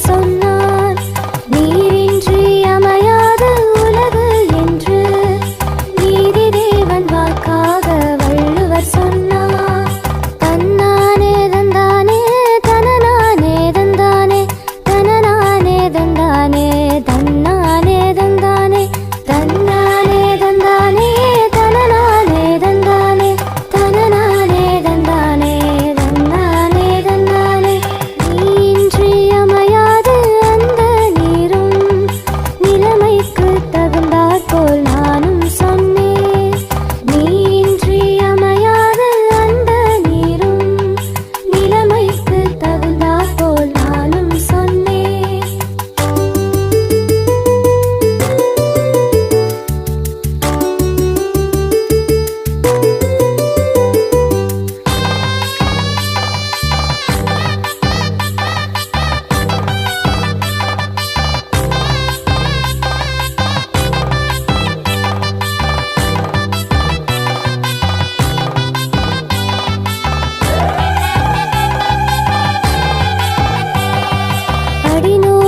சொன்னார். நீரின்றி அமையாது உலகு என்று நீதி தேவன் வாக்காக வள்ளுவர் சொன்னார். தன்னானே தந்தானே தனநானே தந்தானே தனநானே தந்தானே தன்னானே தந்தானே தன்னானே தந்தானே தனநானே தந்தானே தனநானே தந்தானே தன்னானே தந்தானே. நீயின்றி அமையாது அந்த நீரும் நிலைமைக்கு தகுந்தாற்போல் நானும் சொன்னேன். நீயின்றி அமையாது அந்த நீரும் நிலைமைக்கு தகுந்தாற்போல் நானும் சொன்னேன். அடிநூல்